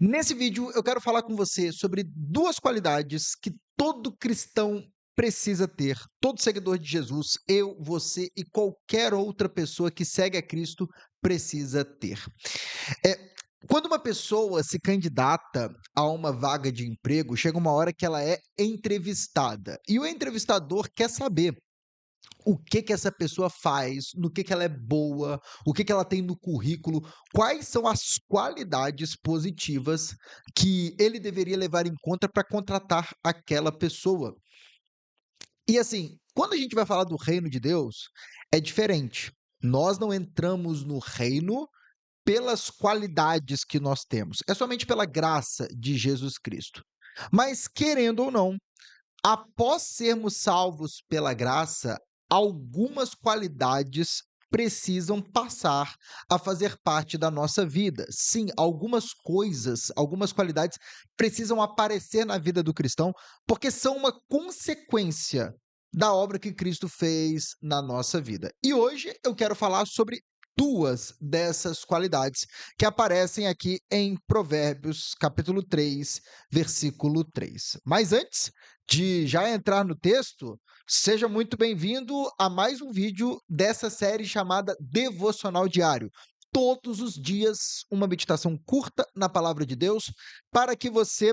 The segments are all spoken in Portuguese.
Nesse vídeo, eu quero falar com você sobre duas qualidades que todo cristão precisa ter, todo seguidor de Jesus, eu, você e qualquer outra pessoa que segue a Cristo precisa ter. É, quando uma pessoa se candidata a uma vaga de emprego, chega uma hora que ela é entrevistada e o entrevistador quer saber o que que essa pessoa faz, no que ela é boa, o que ela tem no currículo, quais são as qualidades positivas que ele deveria levar em conta para contratar aquela pessoa. E assim, quando a gente vai falar do reino de Deus, é diferente. Nós não entramos no reino pelas qualidades que nós temos, é somente pela graça de Jesus Cristo. Mas, querendo ou não, após sermos salvos pela graça, algumas qualidades precisam passar a fazer parte da nossa vida. Sim, algumas coisas, algumas qualidades precisam aparecer na vida do cristão, porque são uma consequência da obra que Cristo fez na nossa vida. E hoje eu quero falar sobre duas dessas qualidades que aparecem aqui em Provérbios, capítulo 3, versículo 3. Mas antes de já entrar no texto, seja muito bem-vindo a mais um vídeo dessa série chamada Devocional Diário. Todos os dias, uma meditação curta na palavra de Deus, para que você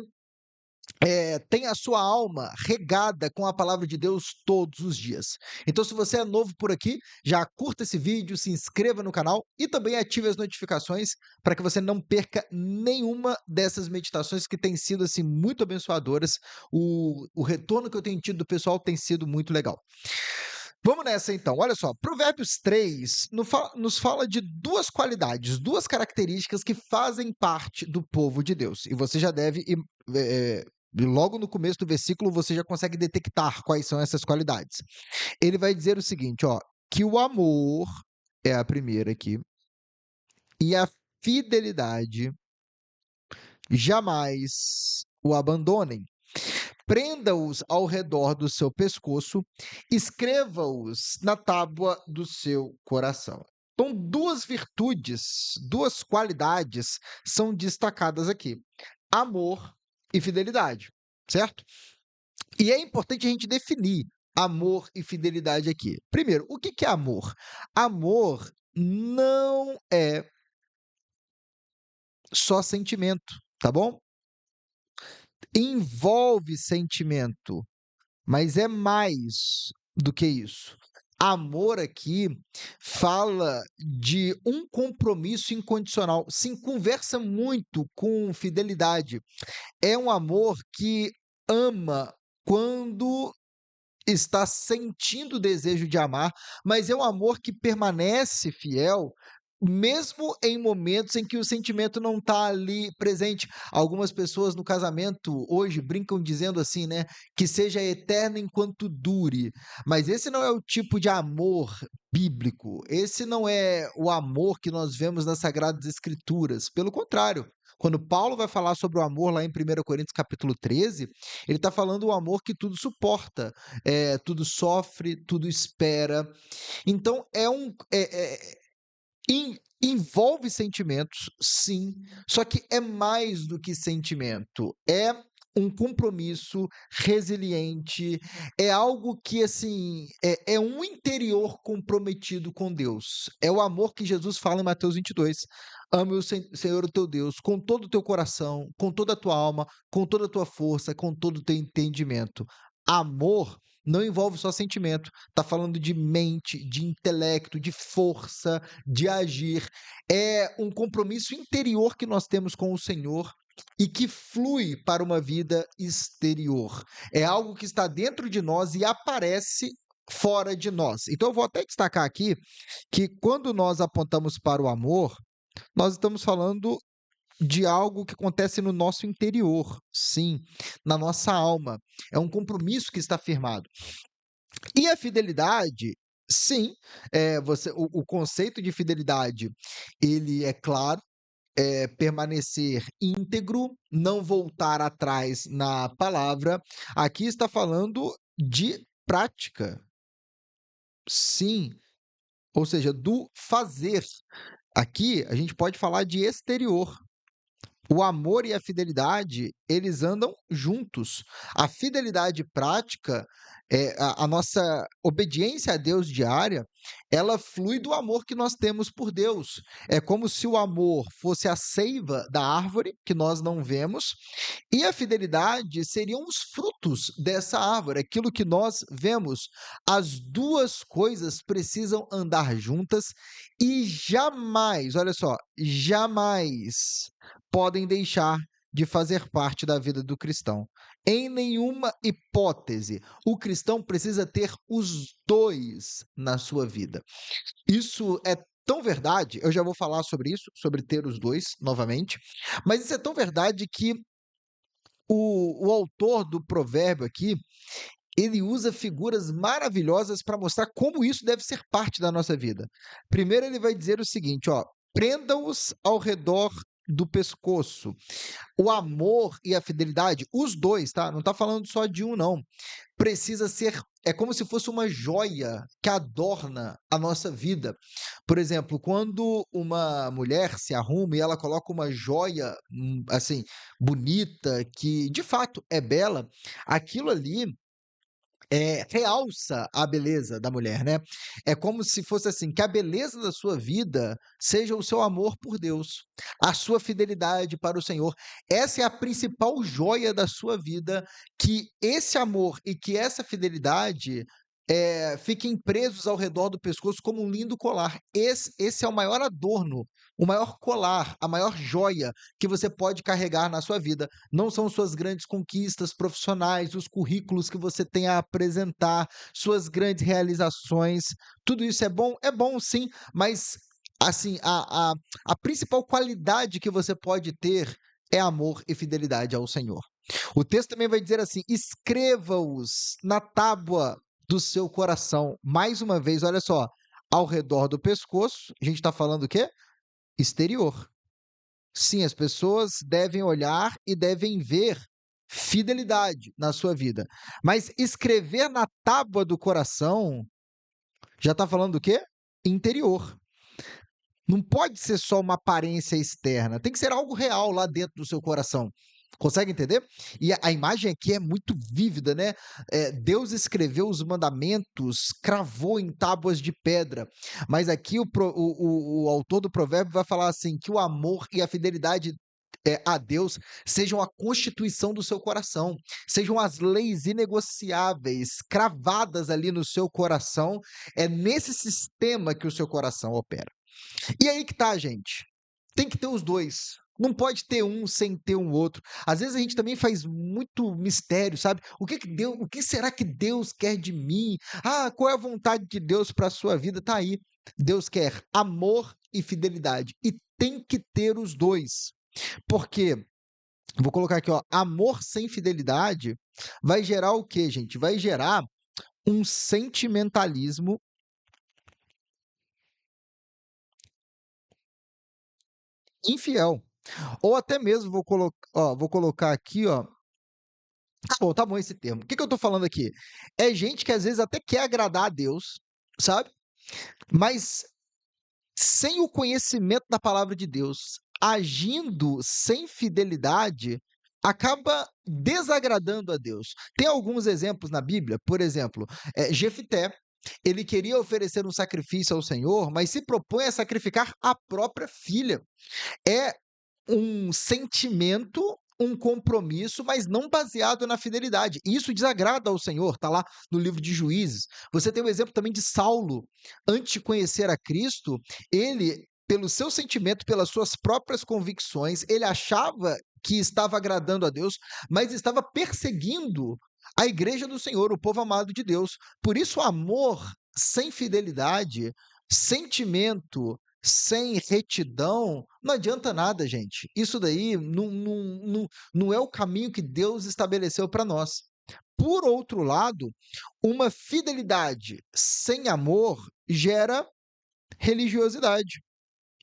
tenha a sua alma regada com a palavra de Deus todos os dias. Então, se você é novo por aqui, já curta esse vídeo, se inscreva no canal e também ative as notificações para que você não perca nenhuma dessas meditações que têm sido assim muito abençoadoras. O retorno que eu tenho tido do pessoal tem sido muito legal. Vamos nessa então. Olha só, Provérbios 3 nos fala de duas qualidades, duas características que fazem parte do povo de Deus. E você já deve logo no começo do versículo você já consegue detectar quais são essas qualidades. Ele vai dizer o seguinte, ó, que o amor é a primeira aqui e a fidelidade jamais o abandonem. Prenda-os ao redor do seu pescoço, escreva-os na tábua do seu coração. Então, duas virtudes, duas qualidades são destacadas aqui: amor e fidelidade, certo? E é importante a gente definir amor e fidelidade aqui. Primeiro, o que é amor? Amor não é só sentimento, tá bom? Envolve sentimento, mas é mais do que isso. Amor aqui fala de um compromisso incondicional. Sim, conversa muito com fidelidade. É um amor que ama quando está sentindo o desejo de amar, mas é um amor que permanece fiel mesmo em momentos em que o sentimento não está ali presente. Algumas pessoas no casamento hoje brincam dizendo assim, né, que seja eterno enquanto dure. Mas esse não é o tipo de amor bíblico. Esse não é o amor que nós vemos nas Sagradas Escrituras. Pelo contrário, quando Paulo vai falar sobre o amor lá em 1 Coríntios capítulo 13, ele está falando o amor que tudo suporta, tudo sofre, tudo espera. Então envolve sentimentos, sim, só que é mais do que sentimento, é um compromisso resiliente, é algo que, assim, é um interior comprometido com Deus. É o amor que Jesus fala em Mateus 22. Ame o Senhor o teu Deus com todo o teu coração, com toda a tua alma, com toda a tua força, com todo o teu entendimento. Amor não envolve só sentimento, está falando de mente, de intelecto, de força, de agir. É um compromisso interior que nós temos com o Senhor e que flui para uma vida exterior. É algo que está dentro de nós e aparece fora de nós. Então, eu vou até destacar aqui que quando nós apontamos para o amor, nós estamos falando de algo que acontece no nosso interior, sim, na nossa alma. É um compromisso que está firmado. E a fidelidade, sim, o conceito de fidelidade, ele é claro, é permanecer íntegro, não voltar atrás na palavra. Aqui está falando de prática, sim, ou seja, do fazer. Aqui a gente pode falar de exterior. O amor e a fidelidade, eles andam juntos. A fidelidade prática, a nossa obediência a Deus diária, ela flui do amor que nós temos por Deus. É como se o amor fosse a seiva da árvore, que nós não vemos, e a fidelidade seriam os frutos dessa árvore, aquilo que nós vemos. As duas coisas precisam andar juntas e jamais, olha só, jamais podem deixar de fazer parte da vida do cristão. Em nenhuma hipótese, o cristão precisa ter os dois na sua vida. Isso é tão verdade, eu já vou falar sobre isso, sobre ter os dois novamente, mas isso é tão verdade que o autor do provérbio aqui, ele usa figuras maravilhosas para mostrar como isso deve ser parte da nossa vida. Primeiro ele vai dizer o seguinte, ó: prenda-os ao redor do pescoço. O amor e a fidelidade, os dois, tá? Não está falando só de um, não. Precisa ser, é como se fosse uma joia que adorna a nossa vida. Por exemplo, quando uma mulher se arruma e ela coloca uma joia, assim, bonita, que de fato é bela, aquilo ali realça a beleza da mulher, né. É como se fosse assim, que a beleza da sua vida seja o seu amor por Deus, a sua fidelidade para o Senhor. Essa é a principal joia da sua vida, que esse amor e que essa fidelidade, fiquem presos ao redor do pescoço como um lindo colar. Esse é o maior adorno, o maior colar, a maior joia que você pode carregar na sua vida. Não são suas grandes conquistas profissionais, os currículos que você tem a apresentar, suas grandes realizações. Tudo isso é bom? É bom sim, mas assim, a principal qualidade que você pode ter é amor e fidelidade ao Senhor. O texto também vai dizer assim: escreva-os na tábua do seu coração. Mais uma vez, olha só, ao redor do pescoço, a gente está falando o quê? Exterior. Sim, as pessoas devem olhar e devem ver fidelidade na sua vida. Mas escrever na tábua do coração já está falando do quê? Interior. Não pode ser só uma aparência externa, tem que ser algo real lá dentro do seu coração. Consegue entender? E a imagem aqui é muito vívida, né? Deus escreveu os mandamentos, cravou em tábuas de pedra. Mas aqui o autor do provérbio vai falar assim: que o amor e a fidelidade a Deus sejam a constituição do seu coração, sejam as leis inegociáveis, cravadas ali no seu coração. É nesse sistema que o seu coração opera. E aí que tá, gente. Tem que ter os dois. Não pode ter um sem ter um outro. Às vezes a gente também faz muito mistério, sabe? O que será que Deus quer de mim? Ah, qual é a vontade de Deus para a sua vida? Tá aí. Deus quer amor e fidelidade e tem que ter os dois. Porque vou colocar aqui, ó, amor sem fidelidade vai gerar o quê, gente? Vai gerar um sentimentalismo infiel. Ou até mesmo vou colocar aqui, ó. Tá bom esse termo. O que que eu tô falando aqui? É gente que às vezes até quer agradar a Deus, sabe? Mas sem o conhecimento da palavra de Deus, agindo sem fidelidade, acaba desagradando a Deus. Tem alguns exemplos na Bíblia, por exemplo, Jefité, ele queria oferecer um sacrifício ao Senhor, mas se propõe a sacrificar a própria filha. É um sentimento, um compromisso, mas não baseado na fidelidade. E isso desagrada ao Senhor, está lá no livro de Juízes. Você tem o exemplo também de Saulo. Antes de conhecer a Cristo, ele, pelo seu sentimento, pelas suas próprias convicções, ele achava que estava agradando a Deus, mas estava perseguindo a igreja do Senhor, o povo amado de Deus. Por isso, o amor sem fidelidade, sentimento sem retidão, não adianta nada, gente. Isso daí não é o caminho que Deus estabeleceu para nós. Por outro lado, uma fidelidade sem amor gera religiosidade.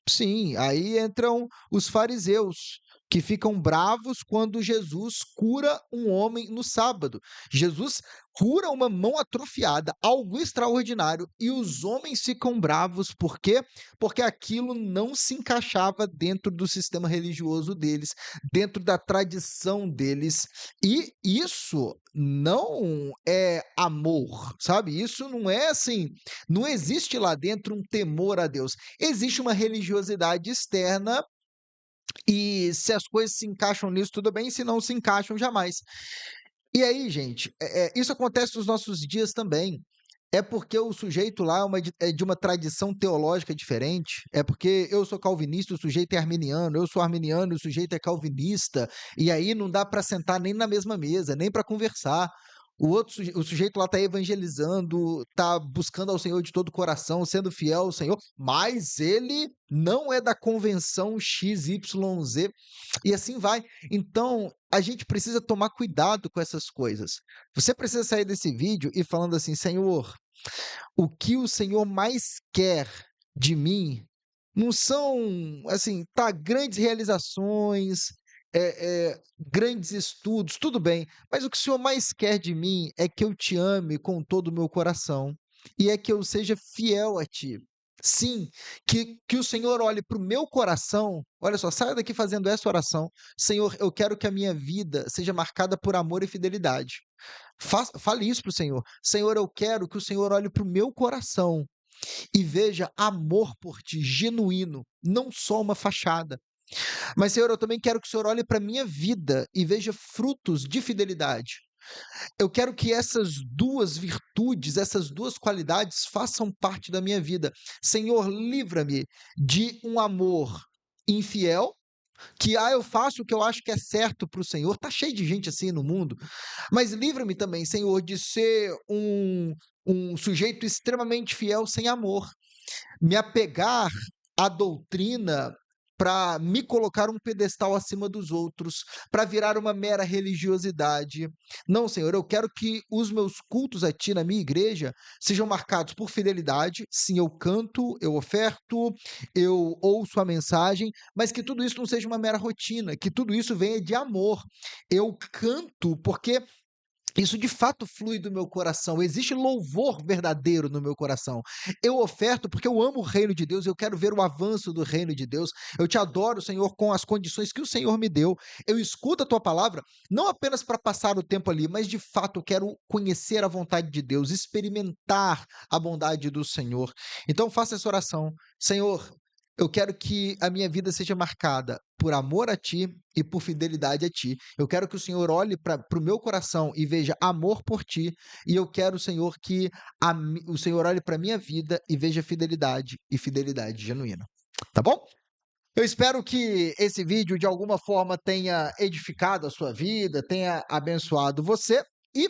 Sim, aí entram os fariseus. que ficam bravos quando Jesus cura um homem no sábado. Jesus cura uma mão atrofiada, algo extraordinário, e os homens ficam bravos, por quê? Porque aquilo não se encaixava dentro do sistema religioso deles, dentro da tradição deles, e isso não é amor, sabe? Isso não é assim, não existe lá dentro um temor a Deus. Existe uma religiosidade externa e se as coisas se encaixam nisso, tudo bem, se não se encaixam, jamais. E aí, gente, isso acontece nos nossos dias também. É porque o sujeito lá é de uma tradição teológica diferente, é porque eu sou calvinista, o sujeito é arminiano, eu sou arminiano e o sujeito é calvinista, e aí não dá para sentar nem na mesma mesa, nem para conversar. O sujeito lá está evangelizando, está buscando ao Senhor de todo o coração, sendo fiel ao Senhor, mas ele não é da convenção XYZ, e assim vai. Então, a gente precisa tomar cuidado com essas coisas. Você precisa sair desse vídeo e falando assim: Senhor, o que o Senhor mais quer de mim não são, assim, tá, grandes realizações, grandes estudos, tudo bem, mas o que o Senhor mais quer de mim é que eu te ame com todo o meu coração e é que eu seja fiel a ti. Sim, que o Senhor olhe para o meu coração. Olha só, saia daqui fazendo essa oração: Senhor, eu quero que a minha vida seja marcada por amor e fidelidade. Fale isso para o Senhor: Senhor, eu quero que o Senhor olhe para o meu coração e veja amor por ti, genuíno, não só uma fachada. Mas, Senhor, eu também quero que o Senhor olhe para a minha vida e veja frutos de fidelidade. Eu quero que essas duas virtudes, essas duas qualidades façam parte da minha vida. Senhor, livra-me de um amor infiel, que eu faço o que eu acho que é certo para o Senhor. Tá cheio de gente assim no mundo. Mas livra-me também, Senhor, de ser um sujeito extremamente fiel sem amor, me apegar à doutrina para me colocar um pedestal acima dos outros, para virar uma mera religiosidade. Não, Senhor, eu quero que os meus cultos a Ti na minha igreja sejam marcados por fidelidade. Sim, eu canto, eu oferto, eu ouço a mensagem, mas que tudo isso não seja uma mera rotina, que tudo isso venha de amor. Eu canto porque isso de fato flui do meu coração, existe louvor verdadeiro no meu coração. Eu oferto porque eu amo o reino de Deus, eu quero ver o avanço do reino de Deus. Eu te adoro, Senhor, com as condições que o Senhor me deu. Eu escuto a tua palavra, não apenas para passar o tempo ali, mas de fato eu quero conhecer a vontade de Deus, experimentar a bondade do Senhor. Então faça essa oração: Senhor, eu quero que a minha vida seja marcada por amor a Ti e por fidelidade a Ti. Eu quero que o Senhor olhe para o meu coração e veja amor por Ti. E eu quero, Senhor, que o Senhor olhe para a minha vida e veja fidelidade e fidelidade genuína. Tá bom? Eu espero que esse vídeo, de alguma forma, tenha edificado a sua vida, tenha abençoado você. E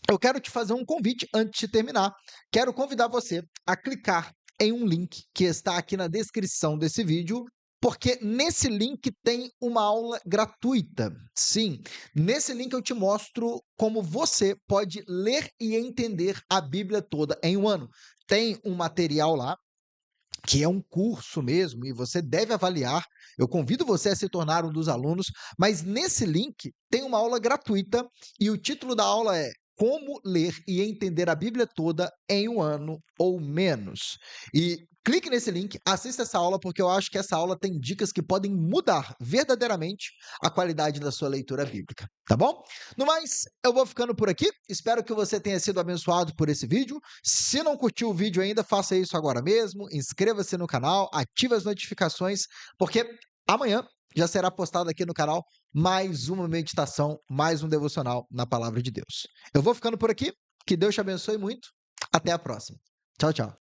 eu quero te fazer um convite antes de terminar. Quero convidar você a clicar em um link que está aqui na descrição desse vídeo, porque nesse link tem uma aula gratuita. Sim, nesse link eu te mostro como você pode ler e entender a Bíblia toda em um ano. Tem um material lá que é um curso mesmo e você deve avaliar. Eu convido você a se tornar um dos alunos, mas nesse link tem uma aula gratuita e o título da aula é Como Ler e Entender a Bíblia Toda em um Ano ou Menos. E clique nesse link, assista essa aula, porque eu acho que essa aula tem dicas que podem mudar verdadeiramente a qualidade da sua leitura bíblica, tá bom? No mais, eu vou ficando por aqui. Espero que você tenha sido abençoado por esse vídeo. Se não curtiu o vídeo ainda, faça isso agora mesmo. Inscreva-se no canal, ative as notificações, porque amanhã já será postado aqui no canal mais uma meditação, mais um devocional na palavra de Deus. Eu vou ficando por aqui. Que Deus te abençoe muito. Até a próxima. Tchau, tchau.